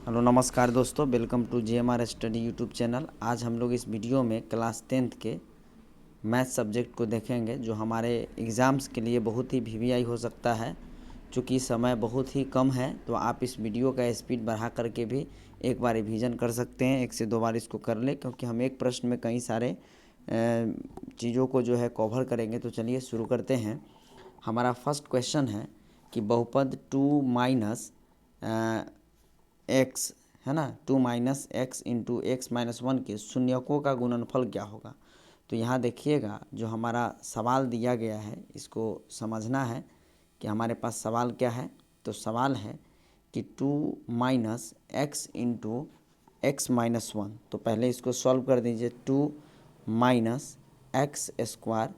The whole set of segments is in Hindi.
हेलो नमस्कार दोस्तों, welcome to JMR study YouTube channel. आज हम लोग इस वीडियो में क्लास 10th के मैथ सब्जेक्ट को देखेंगे, जो हमारे एग्ज़ाम्स के लिए बहुत ही वीवीआई हो सकता है। चूँकि समय बहुत ही कम है तो आप इस वीडियो का स्पीड बढ़ा करके भी एक बार रिवीजन कर सकते हैं, 1 से 2 बार इसको कर ले, क्योंकि हम एक प्रश्न में कई सारे चीज़ों को जो है कवर करेंगे। तो चलिए शुरू करते हैं। हमारा फर्स्ट क्वेश्चन है कि बहुपद 2 माइनस एक्स है ना, 2 minus x into x minus 1 के शून्यकों का गुणनफल क्या होगा। तो यहाँ देखिएगा, जो हमारा सवाल दिया गया है इसको समझना है कि हमारे पास सवाल क्या है। तो सवाल है कि 2 minus x into x minus 1। तो पहले इसको सॉल्व कर दीजिए। 2 माइनस एक्स स्क्वायर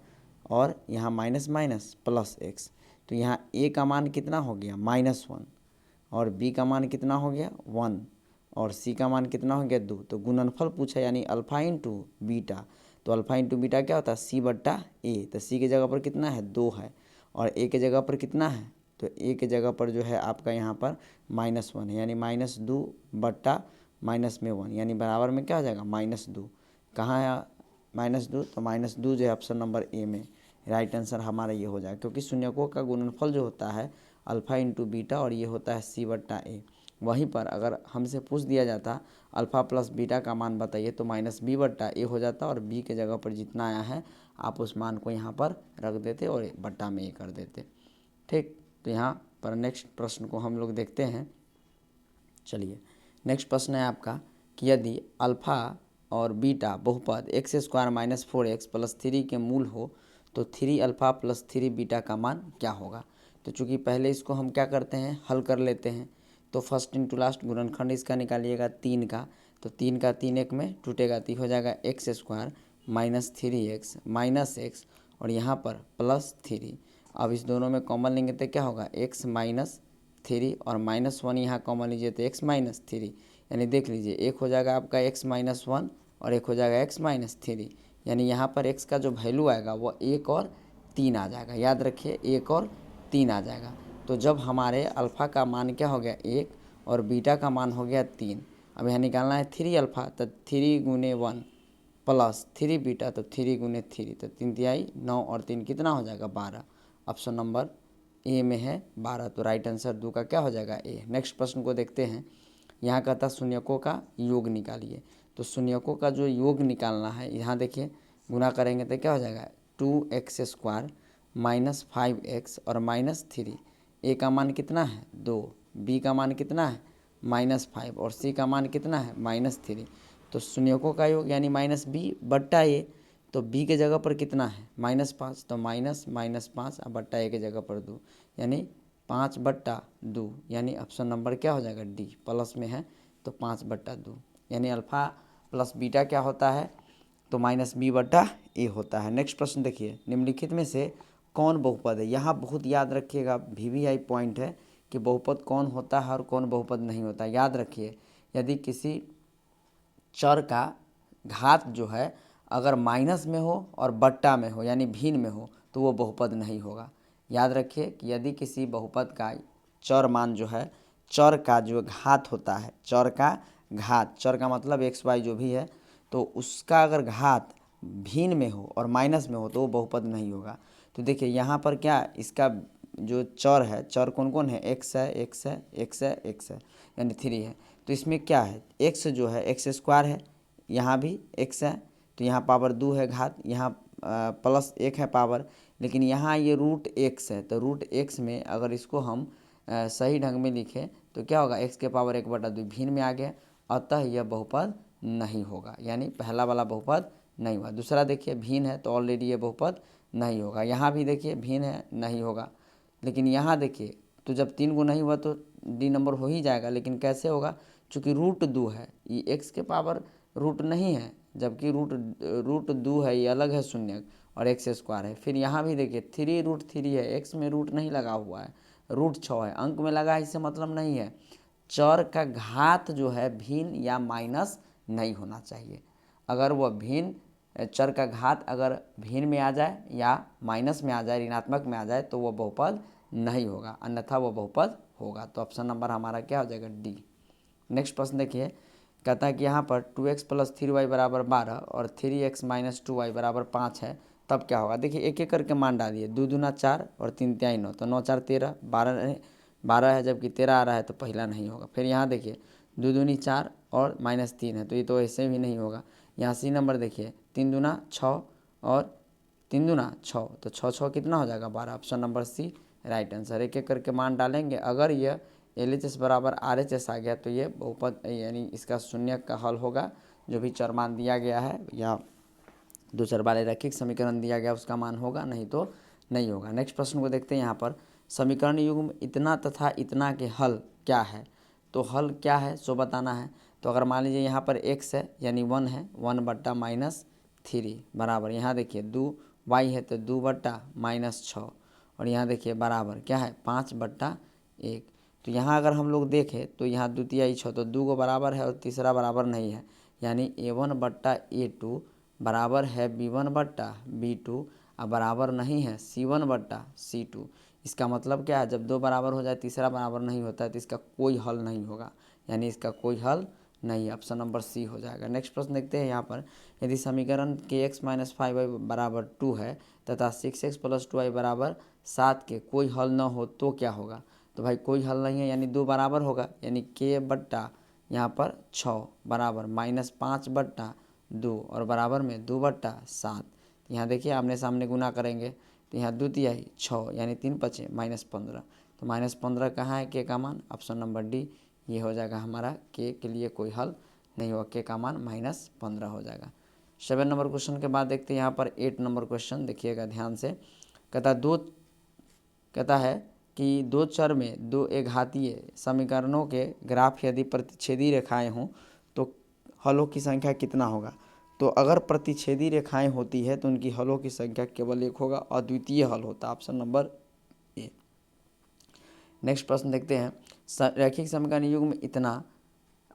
और यहाँ माइनस माइनस प्लस एक्स। तो यहाँ ए का मान कितना हो गया, -1, और बी का मान कितना हो गया 1, और सी का मान कितना हो गया 2। तो गुणनफल पूछा, यानी अल्फ़ा इंटू बीटा। तो अल्फ़ा इंटू बीटा क्या होता है, सी बट्टा ए। तो सी की जगह पर कितना है 2 है, और ए के जगह पर कितना है, तो ए के जगह पर जो है आपका यहाँ पर -1 है, यानी -2 बट्टा माइनस में 1, यानी बराबर में क्या हो जाएगा -2। कहाँ है -2, तो -2 जो है ऑप्शन नंबर ए में राइट आंसर हमारा ये हो जाएगा। क्योंकि शून्यकों का गुणनफल जो होता है अल्फ़ा इंटू बीटा, और ये होता है सी बट्टा ए। वहीं पर अगर हमसे पूछ दिया जाता अल्फ़ा प्लस बीटा का मान बताइए, तो -b बट्टा ए हो जाता, और बी के जगह पर जितना आया है आप उस मान को यहाँ पर रख देते और बट्टा में ए कर देते। ठीक, तो यहाँ पर नेक्स्ट प्रश्न को हम लोग देखते हैं। चलिए, नेक्स्ट प्रश्न है आपका कि यदि अल्फ़ा और बीटा बहुपद x square minus 4x plus 3 के मूल हो तो 3 अल्फ़ा प्लस 3 बीटा का मान क्या होगा। तो चूँकि पहले इसको हम क्या करते हैं, हल कर लेते हैं। तो फर्स्ट इंटू लास्ट गुणनखंड इसका निकालिएगा 3 का। तो 3 का 3 एक में टूटेगा, तो हो जाएगा x square minus 3x minus x, और यहाँ पर प्लस 3। अब इस दोनों में कॉमन लेंगे तो क्या होगा, x माइनस 3, और -1 यहाँ कॉमन लीजिए तो x माइनस 3, यानी देख लीजिए एक हो जाएगा आपका x माइनस 1 और एक हो जाएगा x माइनस 3, यानी यहाँ पर x का जो वैल्यू आएगा वो 1 और 3 आ जाएगा। याद रखिए 1 और 3 आ जाएगा। तो जब हमारे अल्फ़ा का मान क्या हो गया 1 और बीटा का मान हो गया 3, अब यहाँ निकालना है 3 अल्फ़ा, तो 3 गुने 1 प्लस 3 बीटा, तो 3 गुने 3, तो 3 तिहाई 9 और 3 कितना हो जाएगा 12। ऑप्शन नंबर ए में है 12, तो राइट आंसर 2 का क्या हो जाएगा ए। नेक्स्ट प्रश्न को देखते हैं। यहाँ कहता शून्यकों का योग निकालिए। तो शून्यकों का जो योग निकालना है, यहाँ देखिए गुना करेंगे तो क्या हो जाएगा 2x स्क्वायर माइनस 5x और माइनस 3। ए का मान कितना है 2, बी का मान कितना है -5, और सी का मान कितना है -3। तो शून्यकों का योग यानी -b बट्टा ए। तो b के जगह पर कितना है -5, तो -5 और बट्टा ए के जगह पर 2, यानी 5 बट्टा 2, यानी ऑप्शन नंबर क्या हो जाएगा डी, प्लस में है तो 5 बट्टा 2, यानी अल्फ़ा प्लस बीटा क्या होता है, तो -b बट्टा ए होता है। नेक्स्ट प्रश्न देखिए, निम्नलिखित में से कौन बहुपद है। यहाँ बहुत याद रखिएगा, वीवीआई पॉइंट है कि बहुपद कौन होता है और कौन बहुपद नहीं होता। याद रखिए, यदि किसी चर का घात जो है अगर माइनस में हो और बट्टा में हो यानी भिन्न में हो तो वो बहुपद नहीं होगा। याद रखिए कि यदि किसी बहुपद का चर मान जो है, चर का जो घात होता है, चर का घात, चर का मतलब एक्स वाई जो भी है, तो उसका अगर घात भिन्न में हो और माइनस में हो तो वो बहुपद नहीं होगा। तो देखिए यहाँ पर क्या, इसका जो चर है, चर कौन कौन है, एक्स है, एक्स है, एक्स है, एक्स है, यानी 3 है। तो इसमें क्या है, एक्स जो है एक्स स्क्वायर है, यहाँ भी एक्स है, तो यहाँ पावर 2 है घात, यहाँ प्लस 1 है पावर, लेकिन यहाँ ये रूट एक्स है। तो रूट एक्स में अगर इसको हम सही ढंग में लिखें तो क्या होगा, एक्स के पावर 1/2 भिन्न में आ गया, अतः यह बहुपद नहीं होगा, यानी पहला वाला बहुपद नहीं हुआ। दूसरा देखिए भिन्न है तो ऑलरेडी ये बहुपद नहीं होगा। यहाँ भी देखिए भिन्न है, नहीं होगा। लेकिन यहाँ देखिए, तो जब 3 गुना नहीं हुआ तो डी नंबर हो ही जाएगा, लेकिन कैसे होगा, चूँकि रूट 2 है, ये एक्स के पावर रूट नहीं है, जबकि रूट 2 है, ये अलग है शून्य, और एक्स स्क्वायर है। फिर यहाँ भी देखिए 3√3 है, एक्स में रूट नहीं लगा हुआ है, रूट 6 है, अंक में लगा है, इससे मतलब नहीं है। चर का घात जो है भिन्न या माइनस नहीं होना चाहिए। अगर वह भिन्न, चर का घात अगर भिन्न में आ जाए या माइनस में आ जाए, ऋणात्मक में आ जाए, तो वह बहुपद नहीं होगा, अन्यथा वह बहुपद होगा। तो ऑप्शन नंबर हमारा क्या हो जाएगा डी, नेक्स्ट प्रश्न देखिए, कहता है कि यहाँ पर 2x प्लस 3y बराबर 12 और 3x माइनस 2y बराबर 5 है, तब क्या होगा। देखिए एक एक करके मान डालिए, 2 दूना 4 और 3 तिहाई 9, तो 9 4 13, 12 है, जबकि 13 आ रहा है तो पहला नहीं होगा। फिर यहाँ देखिए 2 दूनी 4 और -3 है, तो ये तो ऐसे भी नहीं होगा। यहाँ सी नंबर देखिए, 3 दूना 6 और 3 दूना 6, तो 6 6 कितना हो जाएगा 12। Option number C right answer. एक एक करके मान डालेंगे, अगर यह LHS बराबर RHS आ गया तो ये बहुपद यानी इसका शून्य का हल होगा। जो भी चर मान दिया गया है या दो चर वाले रैखिक समीकरण दिया गया उसका मान होगा, नहीं तो नहीं होगा। नेक्स्ट प्रश्न को देखते हैं। यहाँ पर समीकरण युग्म इतना तथा इतना के हल क्या है, तो हल क्या है सो बताना है। तो अगर मान लीजिए यहाँ पर x है यानी 1 है, 1/-3 बराबर, यहाँ देखिए 2y है तो 2/-6, और यहाँ देखिए बराबर क्या है 5/1। तो यहाँ अगर हम लोग देखें तो यहाँ द्वितीय 6, तो 2 को बराबर है और तीसरा बराबर नहीं है, यानी A1/A2 बराबर है B1/B2 और बराबर नहीं है C1/C2। इसका मतलब क्या है, जब दो बराबर हो जाए तीसरा बराबर नहीं होता है तो इसका कोई हल नहीं होगा, यानी इसका कोई हल नहीं। ऑप्शन नंबर सी हो जाएगा। नेक्स्ट प्रश्न देखते हैं। यहाँ पर यदि समीकरण के x माइनस 5y बराबर 2 है तथा 6x प्लस 2y बराबर 7 के कोई हल न हो तो क्या होगा। तो भाई कोई हल नहीं है, यानी 2 बराबर होगा, यानी k बट्टा यहाँ पर 6 बराबर -5/2 और बराबर में 2/7। यहाँ देखिए आमने सामने गुना करेंगे तो यहाँ 2 तिहाई 6 यानी 3 पचे -15, तो -15 कहाँ है k का मान। ऑप्शन नंबर डी ये हो जाएगा हमारा, k के लिए कोई हल नहीं होगा, k का मान -15 हो जाएगा। 7 नंबर क्वेश्चन के बाद देखते हैं यहाँ पर 8 नंबर क्वेश्चन, देखिएगा ध्यान से। कहता है कि दो चर में दो एकघातीय समीकरणों के ग्राफ यदि प्रतिच्छेदी रेखाएं हों तो हलों की संख्या कितना होगा। तो अगर प्रतिच्छेदी रेखाएं होती है तो उनकी हलों की संख्या केवल एक होगा, अद्वितीय हल होता है। Option number A. नेक्स्ट प्रश्न देखते हैं। रैखिक समीकरण युग्म इतना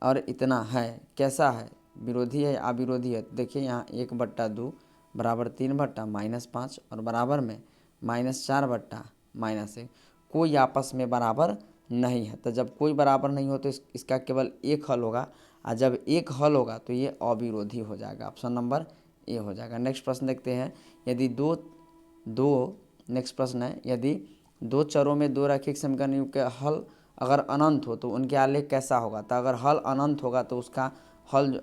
और इतना है कैसा है, विरोधी है या अविरोधी है। देखिए यहाँ 1/2 बराबर 3/-5 और बराबर में -4/-1, कोई आपस में बराबर नहीं है। तो जब कोई बराबर नहीं हो तो इसका केवल एक हल होगा, और जब एक हल होगा तो ये अविरोधी हो जाएगा। ऑप्शन नंबर ए हो जाएगा। नेक्स्ट प्रश्न देखते हैं। यदि नेक्स्ट प्रश्न है, यदि दो चरों में दो रैखिक समीकरण के हल अगर अनंत हो तो उनके आलेख कैसा होगा। तो अगर हल अनंत होगा तो उसका हल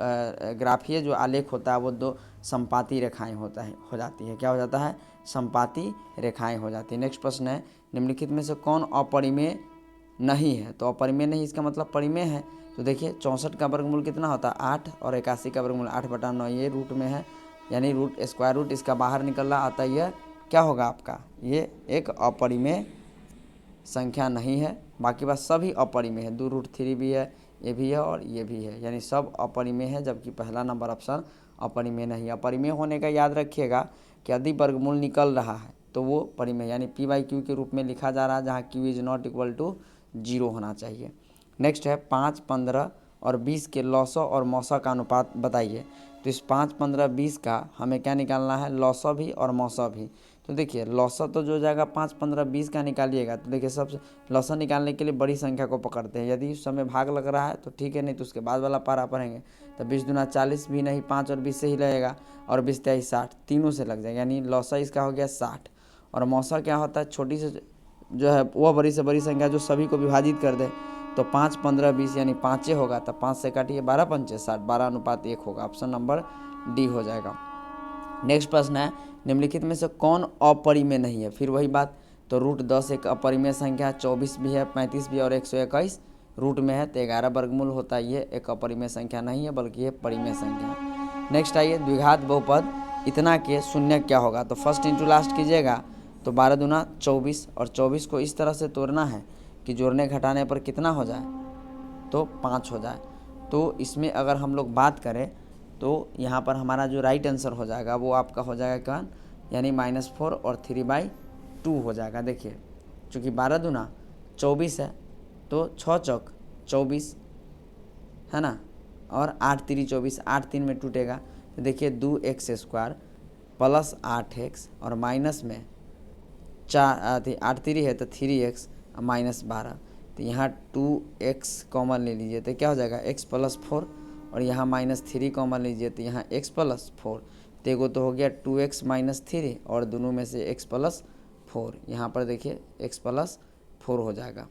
ग्राफीय जो आलेख होता है वो दो संपाती रेखाएं हो जाती है। क्या हो जाता है, संपाती रेखाएं हो जाती है। नेक्स्ट प्रश्न है, निम्नलिखित में से कौन अपरिमेय नहीं है। तो अपरिमेय नहीं इसका मतलब परिमेय है। तो देखिए 64 का वर्गमूल कितना होता है 8, और 81 का वर्गमूल 8/9, ये रूट में है, यानी रूट स्क्वायर रूट इसका बाहर निकल रहा आता है, यह क्या होगा आपका, ये एक अपरिमेय संख्या नहीं है। बाकी बात सभी अपरिमेय है, 2√3 भी है, ये भी है और ये भी है, यानी सब अपरिमेय है, जबकि पहला नंबर ऑप्शन अपरिमेय नहीं। अपरिमेय होने का याद रखिएगा कि यदि वर्गमूल निकल रहा है तो वो परिमेय यानी p/q के रूप में लिखा जा रहा है, जहाँ q is not equal to 0 होना चाहिए। नेक्स्ट है 5, 15 और 20 के लॉसो और मौसा का अनुपात बताइए। तो इस 5, 15, 20 का हमें क्या निकालना है, लॉसो भी और मौसा भी। तो देखिए लॉसो तो जो जाएगा 5, 15, 20 का निकालिएगा। तो देखिए सबसे लॉसो निकालने के लिए बड़ी संख्या को पकड़ते हैं, यदि उस समय भाग लग रहा है तो ठीक है, नहीं तो उसके बाद वाला पारा पढ़ेंगे। तो 20 दूना 40 भी नहीं, 5 और 20 से ही लगेगा, और 20 × 60 तीनों से लग जाएगा, यानी लॉसो इसका हो गया 60। और मौसा क्या होता है, छोटी से जो है वह बड़ी से बड़ी संख्या जो सभी को विभाजित कर दे। तो 5, 15, 20 यानी 5 होगा, तो 5 से काटिए 12 × 5 = 60, 12:1 होगा। ऑप्शन नंबर डी हो जाएगा। नेक्स्ट प्रश्न है, निम्नलिखित में से कौन अपरिमेय नहीं है। फिर वही बात, तो √10 एक अपरिमेय संख्या, 24 भी है, 35 भी और 121 रूट में है, तो 11 वर्गमूल होता है। ये एक अपरिमेय संख्या नहीं है बल्कि ये परिमेय संख्या है। नेक्स्ट आइए, द्विघात बहुपद इतना के शून्य क्या होगा। तो फर्स्ट इंटू लास्ट कीजिएगा, तो 12 दूना 24, और 24 को इस तरह से तोड़ना है कि जोड़ने घटाने पर कितना हो जाए, तो 5 हो जाए। तो इसमें अगर हम लोग बात करें तो यहाँ पर हमारा जो राइट आंसर हो जाएगा वो आपका हो जाएगा क्या, यानी -4 और 3/2 हो जाएगा। देखिए चूँकि 12 दूना 24 है तो 6 चौक 24 है ना, और 8 3 24, 8 3 में टूटेगा। तो देखिए 2x² प्लस 8x और माइनस में 8 3 है तो 3x -12, तो यहाँ 2x कॉमन ले लीजिए तो क्या हो जाएगा x+4, और यहाँ -3 कॉमन लीजिए तो यहाँ x+4, तो एगो तो हो गया 2x - 3 और दोनों में से x+4, यहाँ पर देखिए x+4 हो जाएगा।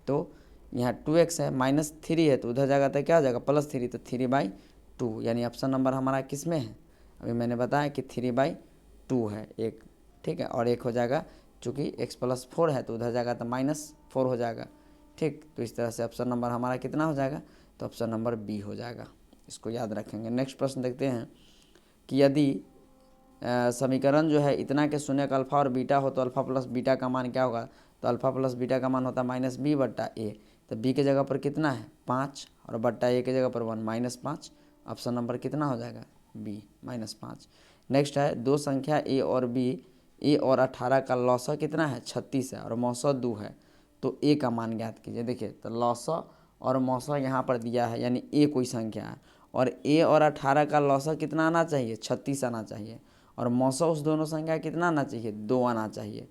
तो यहाँ 2x है, -3 है तो उधर जाएगा तो क्या हो जाएगा +3, तो 3/2, यानी ऑप्शन नंबर हमारा किस में है, अभी मैंने बताया कि 3/2 है एक, ठीक है। और एक हो जाएगा चूँकि x+4 है तो उधर जाएगा तो -4 हो जाएगा, ठीक। तो इस तरह से ऑप्शन नंबर हमारा कितना हो जाएगा, तो ऑप्शन नंबर बी हो जाएगा, इसको याद रखेंगे। नेक्स्ट प्रश्न देखते हैं कि यदि समीकरण जो है इतना के शून्य का अल्फा और बीटा हो तो अल्फा प्लस बीटा का मान क्या होगा, तो अल्फा प्लस बीटा का मान होता है -b/a, तो b के जगह पर कितना है 5 और बट्टा a के जगह पर 1 -5, ऑप्शन नंबर कितना हो जाएगा b -5। नेक्स्ट है दो संख्या a और b, a और 18 का लौसा कितना है 36 है और मौसा 2 है, तो a का मान ज्ञात कीजिए। देखिए तो लौसा और मौसा यहाँ पर दिया है, यानी a कोई संख्या है और a और 18 का लौसा कितना आना चाहिए 36 आना चाहिए, और मौसा उस दोनों संख्या कितना आना चाहिए 2 आना चाहिए।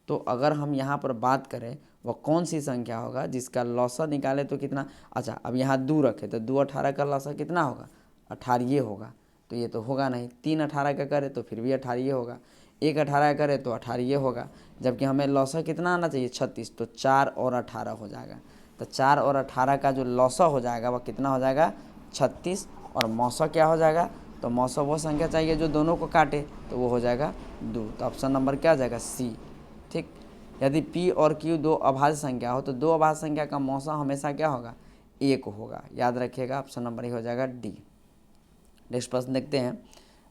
तो अगर हम यहाँ पर बात करें वह कौन सी संख्या होगा जिसका लौसा निकाले तो कितना, अच्छा अब यहाँ 2 रखे तो 2 18 का लौसा कितना होगा 18 होगा, तो ये तो होगा नहीं। 3 18 का करे तो फिर भी 18 होगा, 1 18 करे तो 18 होगा, जबकि हमें लौसा कितना आना चाहिए 36, तो 4 और 18 हो जाएगा। तो 4 और 18 का जो लौसा हो जाएगा वह कितना हो जाएगा 36, और मौसा क्या हो जाएगा, तो मौसा वो संख्या चाहिए जो दोनों को काटे, तो वो हो जाएगा 2, तो ऑप्शन नंबर क्या हो जाएगा सी, ठीक। यदि p और q दो अभाज्य संख्या हो तो दो अभाज्य संख्या का मौसा हमेशा क्या होगा 1 होगा, याद रखिएगा, ऑप्शन नंबर हो जाएगा डी। नेक्स्ट प्रश्न देखते हैं,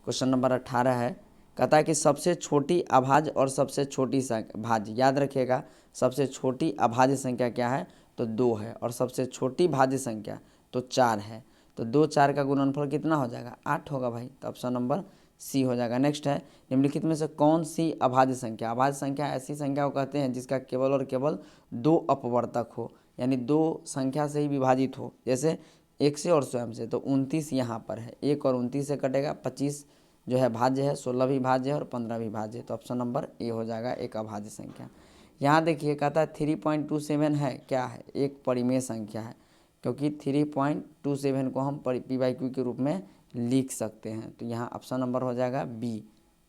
क्वेश्चन नंबर 18 है, कहता है कि सबसे छोटी अभाज्य और सबसे छोटी भाज्य, याद रखिएगा सबसे छोटी अभाज्य संख्या क्या है, तो 2 है, और सबसे छोटी भाज्य संख्या तो 4 है, तो 2 4 का गुणनफल कितना हो जाएगा 8 होगा भाई, तो ऑप्शन नंबर सी हो जाएगा। नेक्स्ट है निम्नलिखित में से कौन सी अभाज्य संख्या, अभाज्य संख्या ऐसी संख्या को कहते हैं जिसका केवल और केवल 2 अपवर्तक हो, यानी 2 संख्या से ही विभाजित हो, जैसे 1 से और स्वयं से, तो 29 यहाँ पर है, 1 और 29 से कटेगा, 25 जो है भाज्य है, 16 भी भाज्य है और 15 भी भाज्य है, तो ऑप्शन नंबर ए हो जाएगा एक अभाज्य संख्या। यहाँ देखिए कहता है 3.27 है, क्या है एक परिमेय संख्या है, क्योंकि 3.27 को हम p/q के रूप में लिख सकते हैं, तो यहाँ ऑप्शन नंबर हो जाएगा बी,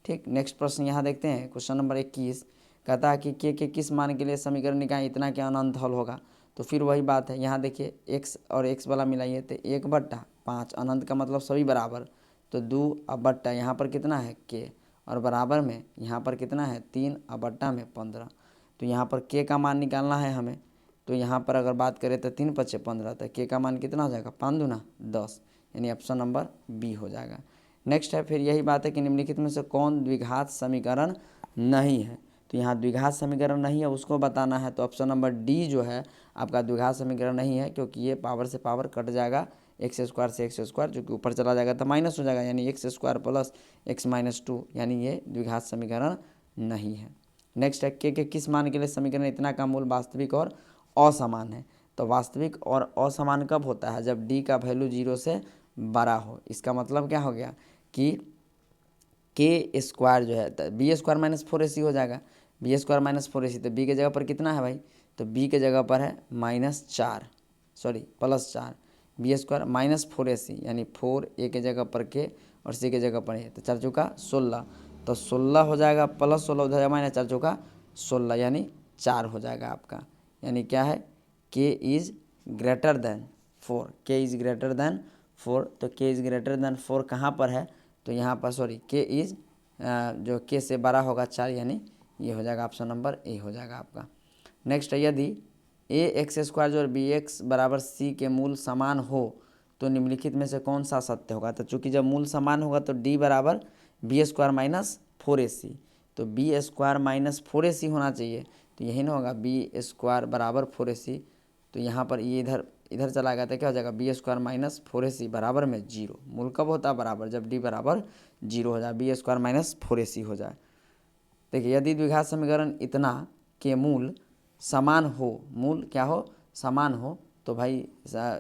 ठीक। नेक्स्ट प्रश्न यहाँ देखते हैं, क्वेश्चन नंबर 21 कहता है कि के किस मान के लिए समीकरण निकाय इतना के अनंत हल होगा, तो फिर वही बात है, यहाँ देखिए x और x वाला मिलाइए तो 1/5, अनंत का मतलब सभी बराबर, तो 2 अब बट्टा यहाँ पर कितना है k, और बराबर में यहाँ पर कितना है 3 अब बट्टा में 15, तो यहाँ पर k का मान निकालना है हमें, तो यहाँ पर अगर बात करें तो 3 × 5 = 15, तो k का मान कितना हो जाएगा 5 × 2 = 10, यानी ऑप्शन नंबर बी हो जाएगा। नेक्स्ट है फिर यही बात है कि निम्नलिखित में से कौन द्विघात समीकरण नहीं है, तो यहाँ द्विघात समीकरण नहीं है उसको बताना है, तो ऑप्शन नंबर डी जो है आपका द्विघात समीकरण नहीं है, क्योंकि ये पावर से पावर कट जाएगा, x² से x², जो कि ऊपर चला जाएगा तो माइनस हो जाएगा, यानी x² + x - 2, यानी ये द्विघात समीकरण नहीं है। नेक्स्ट है के किस मान के लिए समीकरण इतना का मूल वास्तविक और असमान है, तो वास्तविक और असमान कब होता है, जब d का वैल्यू 0 से बड़ा हो, इसका मतलब क्या हो गया कि k² जो है तो b² - 4ac हो जाएगा, b² - 4ac, तो b के जगह पर कितना है भाई, तो b के जगह पर है +4, b² - 4ac, यानी 4 a के जगह पर k और c के जगह पर है, तो 4 चौका 16, तो 16 हो जाएगा, +16 उधर जाएगा, 4 चौका 16, यानी 4 हो जाएगा आपका, यानी क्या है k is greater than 4, k is greater than 4, तो k इज़ ग्रेटर देन 4 कहाँ पर है, तो यहाँ पर k इज़ जो k से बड़ा होगा 4, यानी ये हो जाएगा ऑप्शन नंबर ए हो जाएगा आपका। नेक्स्ट है यदि ax² जो bx = c के मूल समान हो तो निम्नलिखित में से कौन सा सत्य होगा, तो चूँकि जब मूल समान होगा तो d = b² - 4ac, तो b² - 4ac होना चाहिए, तो यही ना होगा b² = 4ac, तो यहाँ पर ये इधर चला गया तो क्या हो जाएगा b² - 4ac बराबर में 0, मूल कब होता है बराबर, जब d = 0 हो जाए, b² - 4ac हो जाए। देखिए यदि द्विघात समीकरण इतना के मूल समान हो, मूल क्या हो समान हो, तो भाई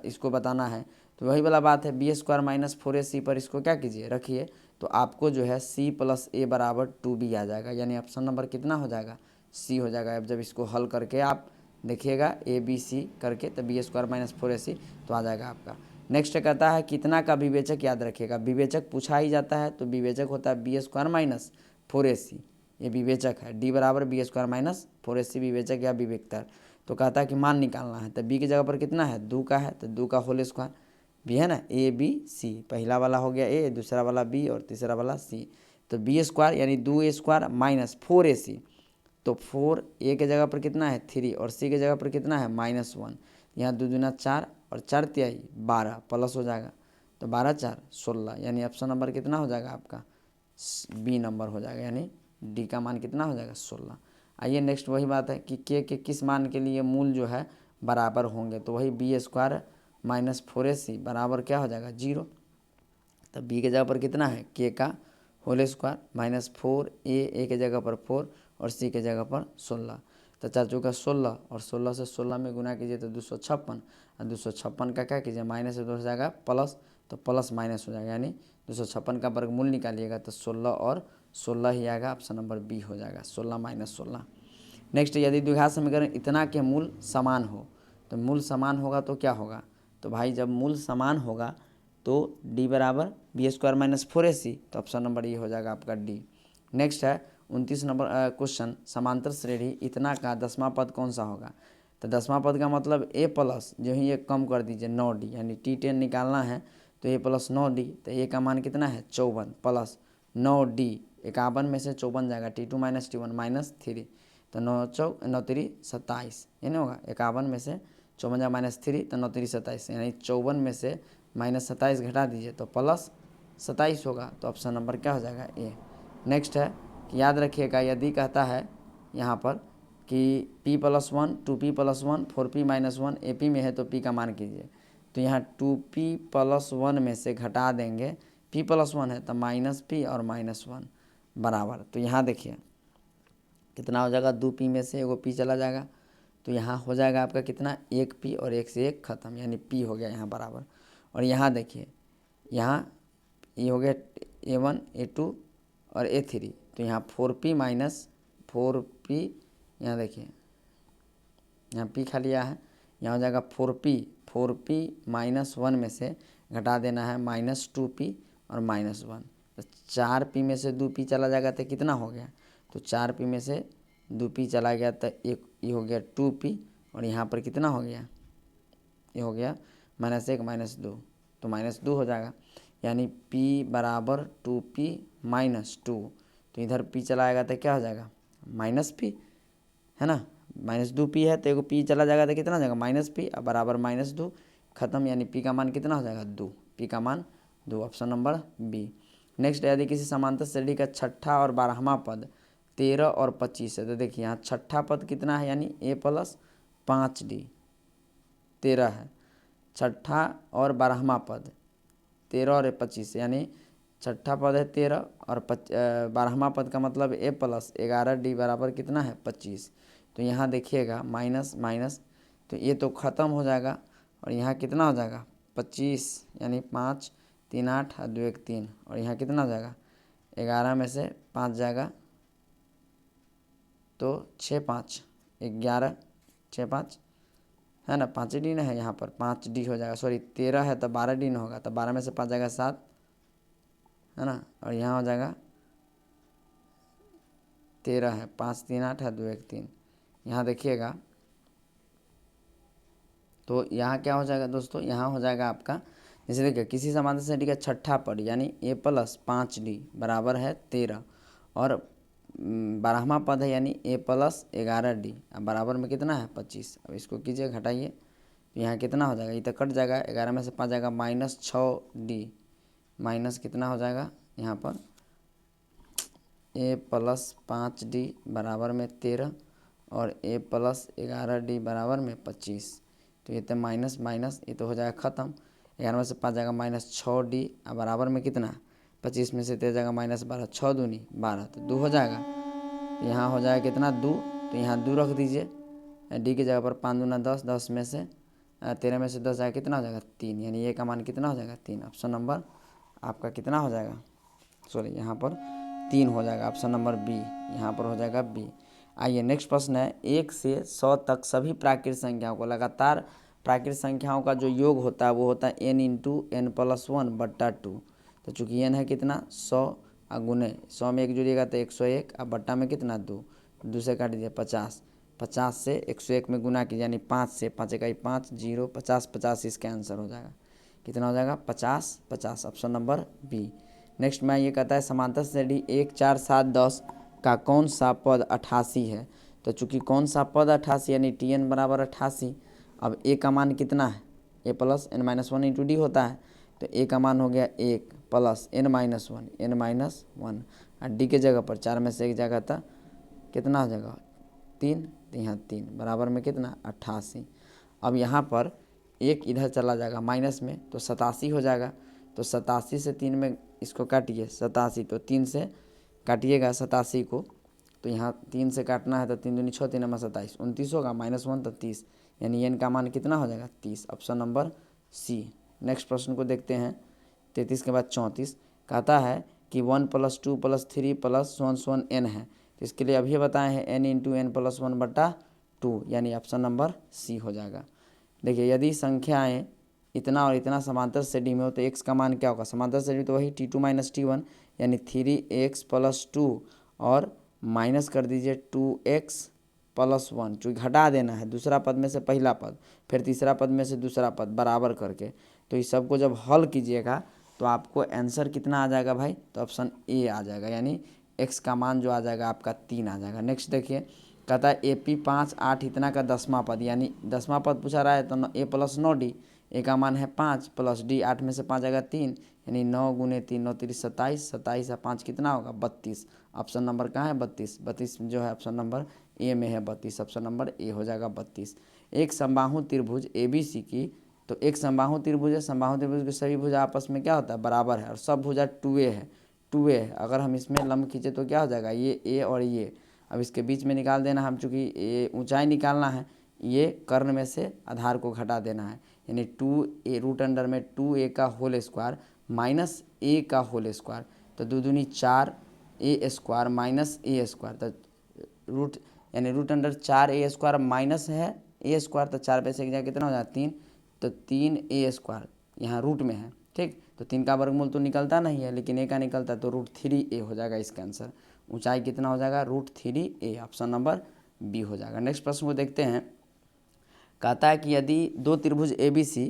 इसको बताना है, तो वही वाला बात है b² - 4ac पर इसको क्या कीजिए रखिए, तो आपको जो है c + a = 2b आ जाएगा, यानी ऑप्शन नंबर कितना हो जाएगा सी हो जाएगा। अब जब इसको हल करके आप देखिएगा ABC करके, तो B² माइनस 4AC तो आ जाएगा आपका। नेक्स्ट कहता है कितना का विवेचक याद रखिएगा। विवेचक पूछा ही जाता है तो विवेचक होता है B² माइनस 4AC, ये विवेचक है। D बराबर B² माइनस 4AC विवेचक या विवेकतर। तो कहता है कि मान निकालना है, तो B की जगह पर कितना है 2 का है, तो 2 का होल स्क्वायर, B है ना, ABC, पहला वाला हो गया A, दूसरा वाला B और तीसरा वाला C। तो B² यानी 2A² माइनस 4AC, तो 4 A के जगह पर कितना है 3 और C के जगह पर कितना है -1। यहाँ 2 दूना 4 और 4 तिहाई 12 प्लस हो जाएगा, तो 12 4 16, यानी ऑप्शन नंबर कितना हो जाएगा आपका B नंबर हो जाएगा, यानी D का मान कितना हो जाएगा 16। आइए नेक्स्ट वही बात है कि K के किस मान के लिए मूल जो है बराबर होंगे, तो वही B² माइनस 4AC बराबर क्या हो जाएगा 0। तो B के जगह पर कितना है K का होल स्क्वायर माइनस 4A के जगह पर 4 और C के जगह पर 16, तो 4 चौका 16 और 16 से 16 में गुना कीजिए तो 256, और 256 का क्या कीजिए माइनस से 2 हो जाएगा प्लस, तो प्लस माइनस हो जाएगा, यानी 256 का वर्गमूल निकालिएगा तो 16 और 16 ही आएगा, ऑप्शन नंबर B हो जाएगा 16 माइनस 16। नेक्स्ट, यदि द्विघात समीकरण इतना के मूल समान हो, तो मूल समान होगा तो क्या होगा, तो भाई जब मूल समान होगा तो D बराबर B² माइनस 4AC, तो ऑप्शन नंबर ये हो जाएगा आपका D। नेक्स्ट है 29 नंबर क्वेश्चन, समांतर श्रेणी इतना का 10वां पद कौन सा होगा। तो 10वां पद का मतलब A प्लस, जो ही ये कम कर दीजिए 9D, यानी T10 निकालना है तो A प्लस 9D, तो A का मान कितना है 54 प्लस 9D, 51 में से 54 जाएगा, T2 माइनस T1 माइनस 3, तो 9 चौक 9 3 27, ये नहीं होगा, 51 में से 54 जाएगा माइनस 3, तो 9 3 27, यानी 54 में से माइनस 27 घटा दीजिए तो प्लस 27 होगा, तो ऑप्शन नंबर क्या हो जाएगा A। नेक्स्ट है कि याद रखिएगा, यदि कहता है यहाँ पर कि P+1 2P+1 4P minus 1 AP में है तो P का मान कीजिए, तो यहाँ 2P+1 में से घटा देंगे, P+1 है तो -P और -1 बराबर, तो यहाँ देखिए कितना हो जाएगा 2P में से एगो P चला जाएगा, तो यहाँ हो जाएगा आपका कितना 1P और 1 से 1 खत्म, यानी P हो गया यहाँ बराबर। और यहाँ देखिए, यहाँ ये हो गया A1 A2 और A3, तो यहाँ 4P माइनस 4P, यहाँ देखिए यहाँ P खा लिया है, यहाँ हो जाएगा 4P माइनस 1 में से घटा देना है -2P और -1, तो 4P में से 2P चला जाएगा तो कितना हो गया, तो 4P में से 2P चला गया तो एक ये हो गया 2P, और यहाँ पर कितना हो गया, ये हो गया -1 -2, तो -2 हो जाएगा, यानी P बराबर 2P -2, तो इधर P चला आएगा तो क्या हो जाएगा -P, है ना, -2P है तो एगो P चला जाएगा तो कितना हो जाएगा -P और बराबर -2 खत्म, यानी P का मान कितना हो जाएगा 2, P का मान 2, ऑप्शन नंबर B। नेक्स्ट, यदि किसी समांतर श्रेणी का छठा और 12वां पद 13 और 25 है, तो देखिए यहाँ छठा पद कितना है, यानी A प्लस 5D 13 है, छठा और 12वां पद 13 और 25, यानी छठा पद है 13 और 12वां पद का मतलब A प्लस 11D बराबर कितना है 25, तो यहाँ देखिएगा माइनस माइनस, तो ये तो ख़त्म हो जाएगा, और यहाँ कितना हो जाएगा 25, यानी 5 3 8 और 2 1 3, और यहाँ कितना हो जाएगा 11 में से 5 जाएगा तो 6 5 11 6 5 है ना, 5D ना है, यहाँ पर 5D हो जाएगा, सॉरी 13 है तो 12D ना होगा, तो 12 में से 5 जाएगा 7, है ना, और यहाँ हो जाएगा 13 है, 5 3 8 है 2 1 3, यहाँ देखिएगा, तो यहाँ क्या हो जाएगा दोस्तों, यहाँ हो जाएगा आपका, जैसे देखिए किसी समांतर श्रेणी का छठा पद यानी A प्लस 5D बराबर है 13, और 12वां पद है यानी A प्लस 11D बराबर में कितना है 25, अब इसको कीजिए घटाइए, तो यहाँ कितना हो जाएगा, ये तो कट जाएगा, 11 में से 5 जाएगा -6D, माइनस कितना हो जाएगा यहाँ पर A प्लस 5D बराबर में 13 और A प्लस 11D बराबर में 25, तो ये तो माइनस माइनस ये तो हो जाएगा ख़त्म, 11 में से 5 जाएगा -6D और बराबर में कितना 25 में से 13 जाएगा -12, 6 दूनी 12, तो 2 हो जाएगा, तो यहाँ हो जाएगा कितना 2, तो यहाँ 2 रख दीजिए, D की जगह पर 5 दूना 10, 10 में से 13 में से 10 जाएगा कितना हो जाएगा 3, यानी ये का मान कितना हो जाएगा 3, ऑप्शन नंबर आपका कितना हो जाएगा, सॉरी यहाँ पर 3 हो जाएगा, ऑप्शन नंबर B यहाँ पर हो जाएगा B। आइए नेक्स्ट प्रश्न है, 1 से 100 तक सभी प्राकृत संख्याओं को लगातार प्राकृत संख्याओं का जो योग होता है वो होता है n इंटू एन प्लस 1/2। तो चूँकि n है कितना 100 और गुने 100 में 1 जुड़िएगा तो 101 और बट्टा में कितना 2, 2 से काट दीजिए 50, 50 से 101 में गुना कीजिए यानी 5 से 5 इकाई 5 0 50 50 इसका आंसर हो जाएगा। कितना हो जाएगा 50 50, ऑप्शन नंबर बी। नेक्स्ट में ये कहता है समांतर श्रेणी 1 4 7 10 का कौन सा पद 88 है। तो चूंकि कौन सा पद 88 यानी Tn बराबर 88। अब ए का मान कितना है, a plus n minus 1 into d होता है। तो ए का मान हो गया 1 प्लस n माइनस 1 और डी के जगह पर 4 में से एक जगह था कितना हो जाएगा 3, तो यहाँ 3 बराबर में कितना 88। अब यहाँ पर एक इधर चला जाएगा माइनस में तो 87 हो जाएगा। तो 87 से 3 में इसको काटिए 87, तो 3 से काटिएगा 87 को, तो यहाँ 3 से काटना है तो 3 दूनी 6 3 27 29 होगा, -1 तो 30, यानी n का मान कितना हो जाएगा 30, ऑप्शन नंबर सी। नेक्स्ट प्रश्न को देखते हैं 33 के बाद 34 कहता है कि 1 + 2 + 3 + n है। तो इसके लिए अभी बताए हैं n इंटू एन प्लस 1/2 यानी ऑप्शन नंबर सी हो जाएगा। देखिए यदि संख्याएं इतना और इतना समांतर श्रेणी में हो तो x का मान क्या होगा, समांतर श्रेणी तो वही t2 - t1 यानी 3x + 2 और माइनस कर दीजिए 2x + 1, जो घटा देना है दूसरा पद में से पहला पद, फिर तीसरा पद में से दूसरा पद बराबर करके। तो इस सबको जब हल कीजिएगा तो आपको आंसर कितना आ जाएगा भाई, तो ऑप्शन ए आ जाएगा, यानी x का मान जो आ जाएगा आपका 3 आ जाएगा। नेक्स्ट देखिए कहता है AP 5 8 इतना का 10वां पद, यानी 10वां पद पूछा रहा है तो a + 9d, ए का मान है 5 प्लस d 8 में से 5 आएगा 3, यानी 9 × 3 9 3 27, 27 और 5 कितना होगा 32, ऑप्शन नंबर कहाँ है 32, 32 जो है ऑप्शन नंबर ए में है 32, ऑप्शन नंबर ए हो जाएगा 32। एक समबाहु त्रिभुज ABC की, तो एक समबाहु त्रिभुज है, समबाहु त्रिभुज के सभी भुजा आपस में क्या होता है बराबर है और सब भुजा 2a है, 2a है। अगर हम इसमें लंब खींचे तो क्या हो जाएगा ये a और ये, अब इसके बीच में निकाल देना हम, चूँकि ये ऊंचाई निकालना है, ये कर्ण में से आधार को घटा देना है, यानी 2a √अंडर में 2a का होल स्क्वायर माइनस a का होल स्क्वायर, तो 2 दूनी 4a square minus a square, तो रूट यानी √अंडर 4a स्क्वायर माइनस है a स्क्वायर, तो 4 पे से एक जगह कितना हो जाएगा 3, तो 3a स्क्वायर यहाँ रूट में है, ठीक। तो 3 का वर्गमूल तो निकलता नहीं है लेकिन a का निकलता है, तो √3a हो जाएगा इसका आंसर। ऊंचाई कितना हो जाएगा √3a, ऑप्शन नंबर बी हो जाएगा। नेक्स्ट प्रश्न को देखते हैं, कहता है कि यदि दो त्रिभुज ABC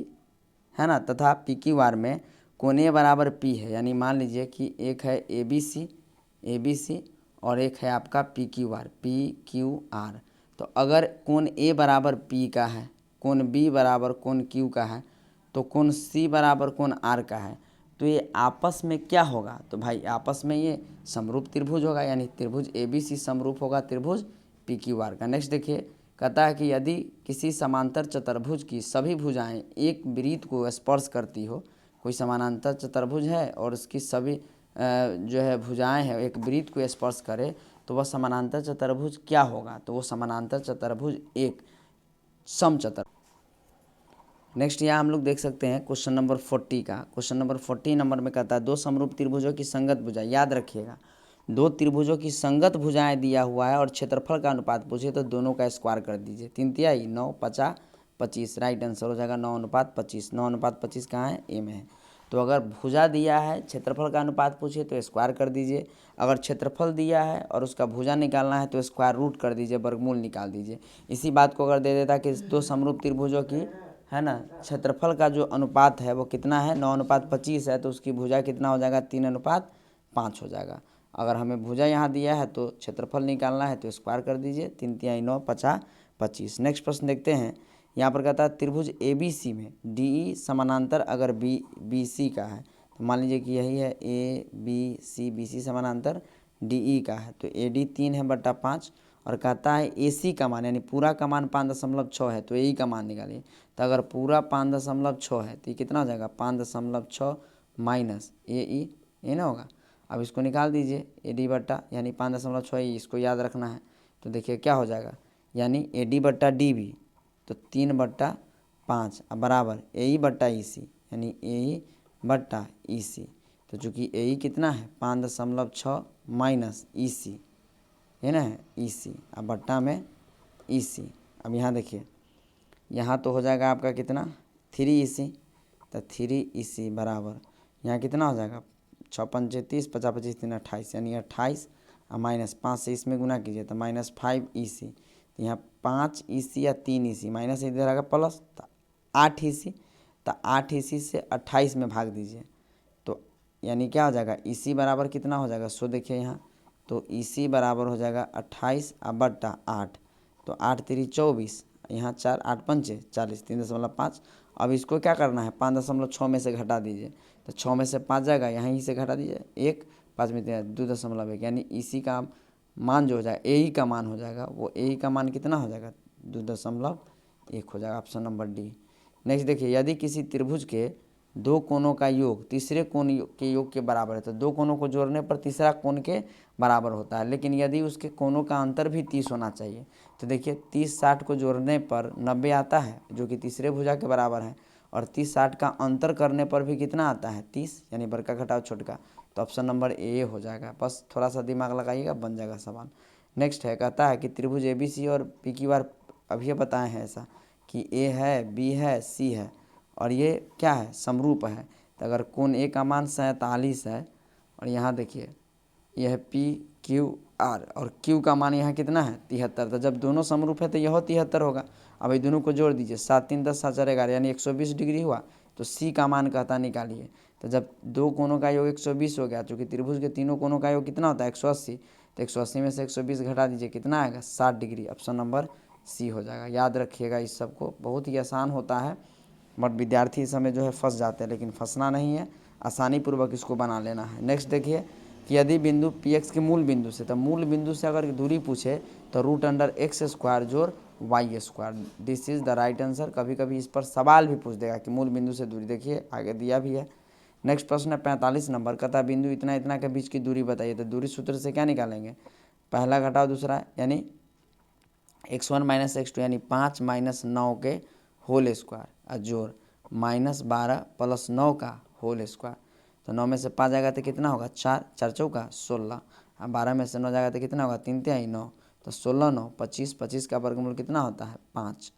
है ना तथा PQR में कोण A बराबर P है, यानी मान लीजिए कि एक है ABC और एक है आपका PQR। तो अगर कोण A बराबर P का है, कोण B बराबर कोण Q का है, तो कोण C बराबर कोण R का है, तो ये आपस में क्या होगा, तो भाई आपस में ये समरूप त्रिभुज होगा, यानी त्रिभुज ABC समरूप होगा त्रिभुज PQR का। नेक्स्ट देखिए कहता है कि यदि किसी समांतर चतुर्भुज की सभी भुजाएं एक वृत्त को स्पर्श करती हो, कोई समानांतर चतुर्भुज है और उसकी सभी जो है भुजाएं हैं एक वृत्त को स्पर्श करे, तो वह समानांतर चतुर्भुज क्या होगा, तो वो समानांतर चतुर्भुज एक समचतुर्भुज। नेक्स्ट यहाँ हम लोग देख सकते हैं क्वेश्चन नंबर 40 का, क्वेश्चन नंबर 40 नंबर में कहता है दो समरूप त्रिभुजों की संगत भुजा, याद रखिएगा दो त्रिभुजों की संगत भुजाएं दिया हुआ है और क्षेत्रफल का अनुपात पूछे तो दोनों का स्क्वायर कर दीजिए, 3 तिहाई 9 50 25, राइट आंसर हो जाएगा 9:25। 9:25 कहाँ है ए में है। तो अगर भुजा दिया है क्षेत्रफल का अनुपात पूछे तो स्क्वायर कर दीजिए, अगर क्षेत्रफल दिया है और उसका भुजा निकालना है तो स्क्वायर रूट कर दीजिए, वर्गमूल निकाल दीजिए। इसी बात को अगर दे देता कि दो समरूप त्रिभुजों की है ना क्षेत्रफल का जो अनुपात है वो कितना है 9:25 है, तो उसकी भुजा कितना हो जाएगा 3:5 हो जाएगा। अगर हमें भुजा यहाँ दिया है तो क्षेत्रफल निकालना है तो स्क्वायर कर दीजिए, 3 तिहाई 9 50 25। नेक्स्ट प्रश्न देखते हैं, यहाँ पर कहता है त्रिभुज ABC में DE समानांतर अगर BC का है, तो मान लीजिए कि यही है ABC, BC समानांतर DE का है, तो AD 3 है बटा 5 और कहता है AC का मान यानी पूरा का मान 5.6 है, तो AE का मान निकालिए। तो अगर पूरा 5.6 है तो ये कितना हो जाएगा 5.6 माइनस AE, ये ना होगा। अब इसको निकाल दीजिए AD बट्टा यानी 5.6, इसको याद रखना है। तो देखिए क्या हो जाएगा, यानी AD बट्टा DB तो 3/5 बराबर AE बट्टा EC, यानी AE बट्टा EC। तो चूँकि AE कितना है 5.6 माइनस EC, है ना, EC, अब बट्टा में EC। अब यहाँ देखिए, यहाँ तो हो जाएगा आपका कितना 3EC, तो 3EC बराबर यहाँ कितना हो जाएगा 6 पंचे 30, 50 25 3 28, यानी 28 और माइनस 5 से इसमें गुना कीजिए तो -5EC। तो यहाँ 5EC या 3EC माइनस इधर आएगा प्लस, तो 8EC, तो 8EC से 28 में भाग दीजिए तो यानी क्या हो जाएगा EC बराबर कितना हो जाएगा। सो देखिए यहाँ तो EC बराबर हो जाएगा 28 बट्टा 8, तो 8 3 24, यहाँ 4 8 पंचे 40, 3.5। अब इसको क्या करना है 5.6 में से घटा दीजिए, तो 6 में से 5 जाएगा, यहाँ से घटा दीजिए 1, 5 में 2.1, यानी EC का मान जो हो जाएगा AE का मान हो जाएगा, वो AE का मान कितना हो जाएगा 2.1 हो जाएगा, ऑप्शन नंबर डी। नेक्स्ट देखिए, यदि किसी त्रिभुज के दो कोनों का योग तीसरे कोण के योग के बराबर है, तो दो कोनों को जोड़ने पर तीसरा कोण के बराबर होता है, लेकिन यदि उसके कोनों का अंतर भी 30 होना चाहिए। तो देखिए 30 60 को जोड़ने पर 90 आता है, जो कि तीसरे भुजा के बराबर है, और 30 60 का अंतर करने पर भी कितना आता है 30, यानी बड़का घटाओ छोटका, तो ऑप्शन नंबर ए हो जाएगा। बस थोड़ा सा दिमाग लगाइएगा, बन जाएगा सवाल। नेक्स्ट है, कहता है कि त्रिभुज ABC और PQR अभी बताए हैं ऐसा कि A है, B है, C है, और ये क्या है समरूप है। तो अगर कोण A का मान 47 है, और यहाँ देखिए यह है PQR, और Q का मान यहाँ कितना है 73, तो जब दोनों समरूप है तो यह 73 होगा। अब ये दोनों को जोड़ दीजिए, 7 3 10 7 4 11, यानी 120 डिग्री हुआ। तो C का मान कहता निकालिए, तो जब दो कोनों का योग 120 हो गया, चूँकि त्रिभुज के तीनों कोनों का योग कितना होता है 180, तो 180 में से 120 घटा दीजिए, कितना आएगा 60 डिग्री, ऑप्शन नंबर C हो जाएगा। याद रखिएगा इस सबको, बहुत ही आसान होता है, बट विद्यार्थी इस समय जो है फंस जाते हैं, लेकिन फंसना नहीं है, आसानी पूर्वक इसको बना लेना है। नेक्स्ट देखिए कि यदि बिंदु PX के मूल बिंदु से, तो मूल बिंदु से अगर दूरी पूछे तो √x² जोड़ y², this is the right answer. कभी कभी इस पर सवाल भी पूछ देगा कि मूल बिंदु से दूरी, देखिए आगे दिया भी है। नेक्स्ट प्रश्न है 45 नंबर, कहता बिंदु इतना इतना के बीच की दूरी बताइए। तो दूरी सूत्र से क्या निकालेंगे, पहला घटाओ दूसरा, यानी x1 - x2 यानी 5 - 9 के होल स्क्वायर, जोड़ -12 + 9 का होल स्क्वायर। तो 9 में से 5 जाएगा तो कितना होगा 4, 4 चौका 16, अब 12 में से 9 जाएगा तो कितना होगा 3 तिहाई 9, तो 16 9 25, 25 का वर्गमूल कितना होता है 5।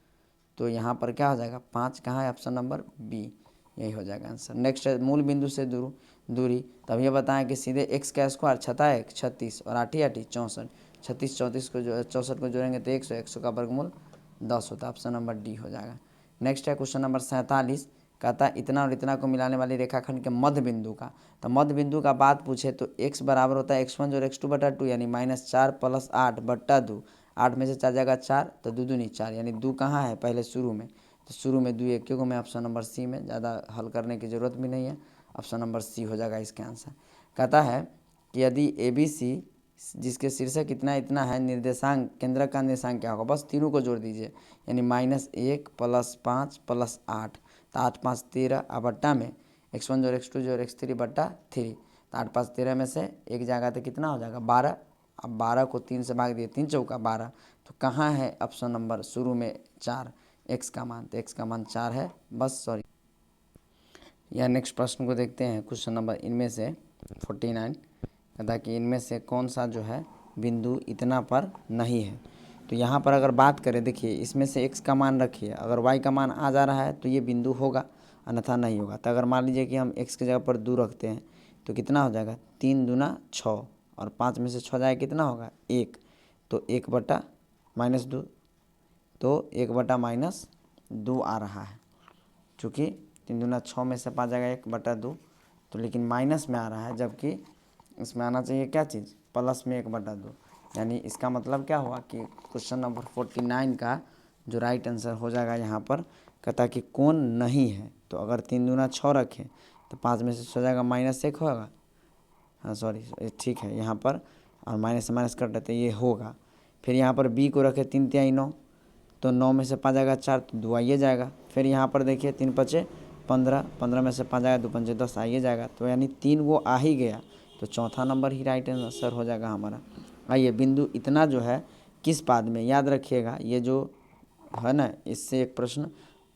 तो यहाँ पर क्या हो जाएगा 5 कहाँ है, ऑप्शन नंबर बी, यही हो जाएगा आंसर। नेक्स्ट है मूल बिंदु से दूरी, तब ये बताएं कि सीधे x का स्क्वायर 6 36 और 8 8 64, 36 34 को 64 को जोड़ेंगे तो 100, 100 का वर्गमूल 10 होता है, ऑप्शन नंबर डी हो जाएगा। नेक्स्ट है क्वेश्चन नंबर 47, कहता है इतना और इतना को मिलाने वाली रेखाखंड के मध्य बिंदु का, तो मध्य बिंदु का बात पूछे तो x बराबर होता है x1 जोड़ x2/2, यानी -4 + 8/2, 8 में से 4 जाएगा 4, तो 2 दूनी 4, यानी 2 कहाँ है पहले शुरू में, तो शुरू में 2 एक क्योंकि मैं ऑप्शन नंबर सी में, ज़्यादा हल करने की ज़रूरत भी नहीं है, ऑप्शन नंबर सी हो जाएगा इसके आंसर। कहता है कि यदि ABC जिसके शीर्षक इतना इतना है, निर्देशांक केंद्र का निर्देशांक क्या होगा, बस तीनों को जोड़ दीजिए, यानी -1 + 5 + 8, तो 8 5 13 बट्टा में x1 जोड़ x2 जोड़ x3/3, तो 8 5 13 में से एक जाएगा तो कितना हो जाएगा 12, अब 12 को 3 से भाग दिए, 3 चौका 12, तो कहाँ है ऑप्शन नंबर शुरू में 4 x का मान, तो x का मान 4 है, बस सॉरी। या नेक्स्ट प्रश्न को देखते हैं, क्वेश्चन नंबर इनमें से 49, कहता कि इनमें से कौन सा जो है बिंदु इतना पर नहीं है। तो यहाँ पर अगर बात करें, देखिए इसमें से x का मान रखिए, अगर y का मान आ जा रहा है तो ये बिंदु होगा, अन्यथा नहीं होगा। तो अगर मान लीजिए कि हम x की जगह पर 2 रखते हैं तो कितना हो जाएगा 3 दूना 6, और 5 में से 6 जाए कितना होगा 1, तो 1/-2, तो 1/-2 आ रहा है, चूँकि 3 दूना 6 में से 5 जाएगा 1/2, तो लेकिन माइनस में आ रहा है, जबकि इसमें आना चाहिए क्या चीज़ प्लस में 1/2, यानी इसका मतलब क्या हुआ कि क्वेश्चन नंबर 49 का जो राइट आंसर हो जाएगा यहाँ पर, कहता कि कोण नहीं है। तो अगर 3 दूना 6 रखें तो 5 में से 6 जाएगा -1 होगा, हाँ सॉरी ठीक है यहाँ पर, और माइनस से माइनस कट देते ये होगा। फिर यहाँ पर बी को रखें 3 तिहाई 9, तो 9 में से 5 जाएगा 4, तो 2 आइए जाएगा। फिर यहाँ पर देखिए 3 5 15, 15 में से 5 जाएगा 2 5 10 आइए जाएगा, तो यानी 3 वो आ ही गया, तो चौथा नंबर ही राइट आंसर हो जाएगा हमारा। आइए बिंदु इतना जो है किस पाद में, याद रखिएगा ये जो है ना, इससे एक प्रश्न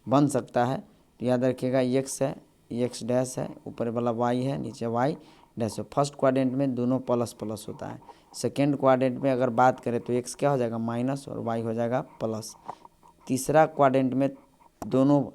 बन सकता है, तो याद रखिएगा x है, x डैश है, ऊपर वाला y है, नीचे y डैश। फर्स्ट क्वाड्रेंट में दोनों प्लस प्लस होता है। सेकेंड क्वाड्रेंट में अगर बात करें तो एक्स क्या हो जाएगा माइनस और वाई हो जाएगा प्लस। तीसरा क्वाड्रेंट में दोनों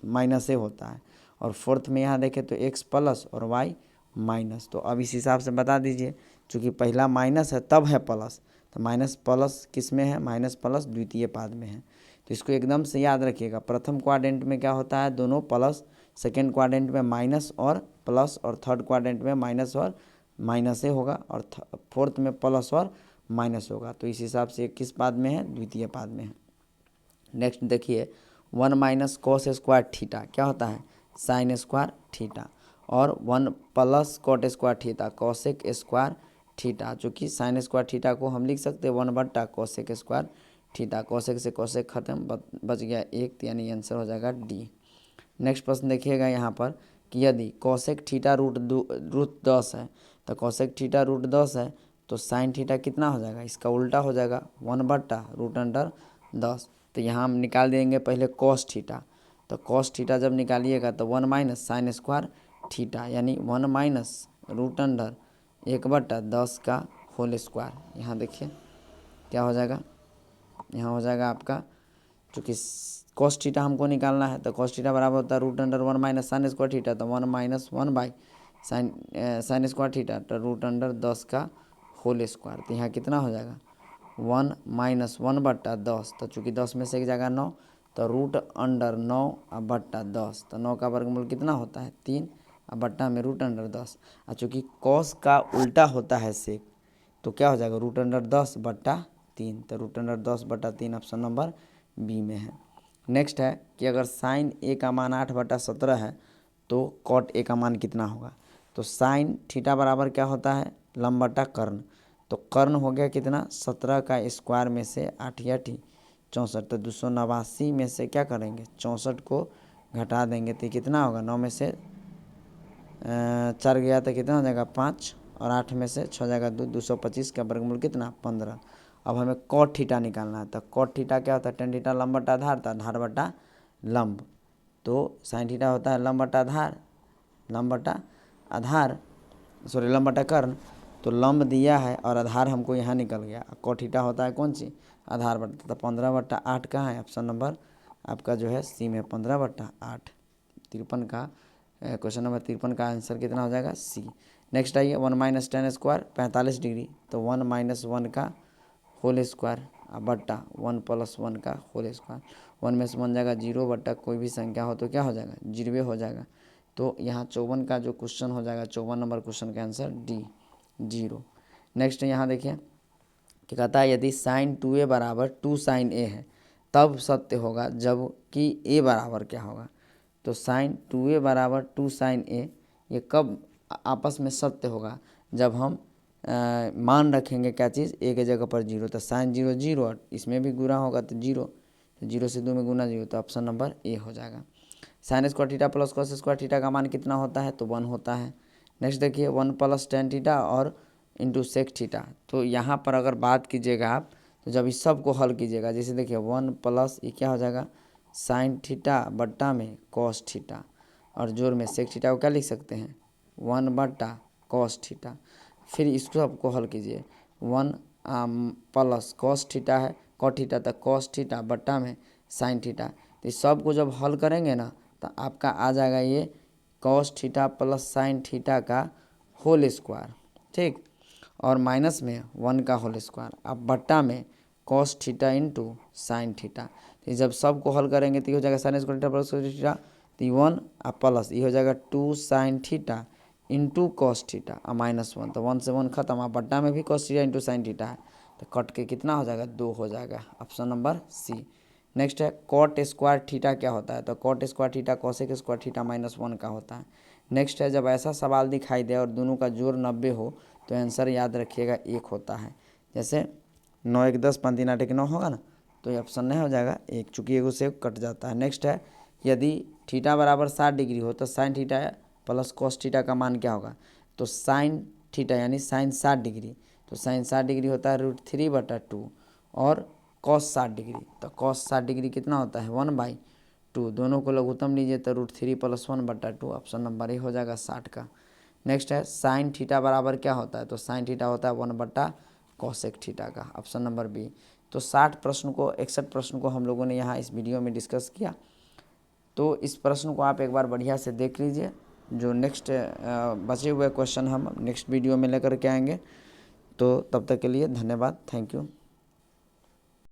माइनस से होता है। और फोर्थ में यहाँ देखें तो एक्स प्लस और वाई माइनस। तो अब इस हिसाब से बता दीजिए, चूँकि पहला माइनस है तब है प्लस, तो माइनस प्लस किस में है, माइनस प्लस द्वितीय पाद में है। तो इसको एकदम से याद रखिएगा, प्रथम क्वाड्रेंट में क्या होता है दोनों प्लस, सेकेंड क्वाड्रेंट में माइनस और प्लस, और थर्ड क्वाड्रेंट में माइनस और माइनस से होगा, और फोर्थ में प्लस और माइनस होगा। तो इस हिसाब से किस पाद में है, द्वितीय पाद में है। नेक्स्ट देखिए 1 माइनस कॉस स्क्वायर थीटा क्या होता है, साइन स्क्वायर थीटा, और 1 plus cot square theta cosec square theta, जो कि साइन स्क्वायर थीटा को हम लिख सकते हैं 1/, कॉसेक स्क्वायर थीटा, कॉसेक से कॉसेक खत्म, बच गया 1, यानी आंसर हो जाएगा डी। नेक्स्ट प्रश्न देखिएगा यहाँ पर कि यदि कॉसेक थीटा रूट 10 है, तो कॉसेक थीटा रूट 10 है तो साइन थीटा कितना हो जाएगा, इसका उल्टा हो जाएगा 1/√10। तो यहाँ हम निकाल देंगे पहले कॉस थीटा। तो कॉस थीटा जब निकालिएगा तो 1 माइनस साइन स्क्वायर थीटा, यानी 1 माइनस √1/10 का होल स्क्वायर। यहाँ देखिए क्या हो जाएगा, यहाँ हो जाएगा आपका, चूँकि कॉस थीटा हमको निकालना है तो कॉस थीटा बराबर होता है √1 माइनस साइन स्क्वायर थीटा, तो 1 माइनस 1/साइन स्क्वायर थीटा, तो √10 का होल स्क्वायर। तो यहाँ कितना हो जाएगा 1 माइनस 1/10। तो चूँकि 10 में से एक जगह 9, तो √9/10, तो 9 का वर्गमूल कितना होता है 3, और बट्टा में √10। और चूँकि कॉस का उल्टा होता है सेक, तो क्या हो जाएगा √10/3, तो √10/3 ऑप्शन नंबर बी में है। नेक्स्ट है कि अगर साइन ए का मान 8/17 है तो कॉट ए का मान कितना होगा। तो साइन थीटा बराबर क्या होता है लंब बटा कर्ण, तो कर्ण हो गया कितना 17 का स्क्वायर में से 8 या 64, तो 289 में से क्या करेंगे 64 को घटा देंगे तो कितना होगा, 9 में से 4 गया तो कितना हो जाएगा 5, और 8 में से 6 जाएगा 2, 225 का वर्गमूल कितना 15। अब हमें कॉट थीटा निकालना है, तो कॉट थीटा क्या होता है टेन थीटा लंब बटा आधार, तो आधार बटा लंब। तो साइन थीटा होता है लंब बटा आधार, लंब बटा आधार, सॉरी लंब बटा कर्ण। तो लंब दिया है और आधार हमको यहाँ निकल गया। कॉट थीटा होता है कौन सी आधार बटा, तो 15/8 कहाँ है, ऑप्शन नंबर आपका जो है सी में 15/8। 53 का क्वेश्चन नंबर 53 का आंसर कितना हो जाएगा सी। नेक्स्ट आइए 1 माइनस टेन स्क्वायर 45 डिग्री, तो 1 माइनस 1 का होल स्क्वायर बट्टा 1 प्लस 1 का होल स्क्वायर। 1 में से 1 जाएगा 0 बट्टा कोई भी संख्या हो तो क्या हो जाएगा 0 हो जाएगा। तो यहाँ 54 का जो क्वेश्चन हो जाएगा 54 नंबर क्वेश्चन का आंसर डी 0। नेक्स्ट यहाँ देखिए कि कहता है यदि साइन 2a बराबर 2 साइन ए है तब सत्य होगा जबकि a बराबर क्या होगा। तो साइन 2a बराबर 2 साइन ए ये कब आपस में सत्य होगा, जब हम मान रखेंगे क्या चीज़ ए के जगह पर 0, तो साइन 0 0 और इसमें भी गुना होगा तो 0, तो 0 से 2 में गुना 0, तो ऑप्शन नंबर ए हो जाएगा। Sine square theta plus cos square theta का मान कितना होता है, तो 1 होता है। नेक्स्ट देखिए 1 प्लस टेन थीटा और इंटू सेक थीटा। तो यहाँ पर अगर बात कीजिएगा आप, तो जब इस सब को हल कीजिएगा, जैसे देखिए 1 प्लस ये क्या हो जाएगा साइन थीटा बट्टा में कॉस थीटा, और जोड़ में सेक थीटा को क्या लिख सकते हैं 1/कॉस थीटा। फिर इसको सबको हल कीजिए 1 प्लस कॉस थीटा है, कॉट थीटा तक कॉस थीटा बट्टा में साइन थीटा। तो इस सब को जब हल करेंगे ना तो आपका आ जाएगा ये cos theta plus sine theta का होल स्क्वायर, ठीक, और माइनस में 1 का होल स्क्वायर, अब बट्टा में cos theta into sine theta. तो जब सब को हल करेंगे तो ये हो जाएगा sine square theta plus theta, तो 1 प्लस ये हो जाएगा 2 sine theta into cos theta और -1, तो 1 से 1 खत्म, अब बट्टा में भी cos theta into sine theta है, तो कट के कितना हो जाएगा 2 हो जाएगा, ऑप्शन नंबर सी। नेक्स्ट है कॉट स्क्वायर थीटा क्या होता है, तो cot square theta cosec square theta -1 का होता है। नेक्स्ट है जब ऐसा सवाल दिखाई दे और दोनों का जोड़ 90 हो तो आंसर याद रखिएगा 1 होता है। जैसे 9 1 10 5 3 8 1 9 होगा ना, तो ये ऑप्शन नहीं हो जाएगा 1, चूँकि एगो से कट जाता है। नेक्स्ट है यदि थीटा बराबर 60 डिग्री हो तो sine theta plus cos theta का मान क्या होगा। तो साइन थीटा यानी साइन 60 डिग्री, तो साइन 60 डिग्री होता है √3/2, और कॉस 60 डिग्री, तो कॉस 60 डिग्री कितना होता है 1/2। दोनों को लघुत्तम लीजिए तो √3 + 1/2, ऑप्शन नंबर ए हो जाएगा 60 का। नेक्स्ट है साइन थीटा बराबर क्या होता है, तो साइन थीटा होता है 1/cosec थीटा का, ऑप्शन नंबर बी। तो 61 प्रश्न को हम लोगों ने यहाँ इस वीडियो में डिस्कस किया। तो इस प्रश्न को आप एक बार बढ़िया से देख लीजिए। जो नेक्स्ट बचे हुए क्वेश्चन हम नेक्स्ट वीडियो में लेकर के आएंगे। तो तब तक के लिए धन्यवाद, थैंक यू।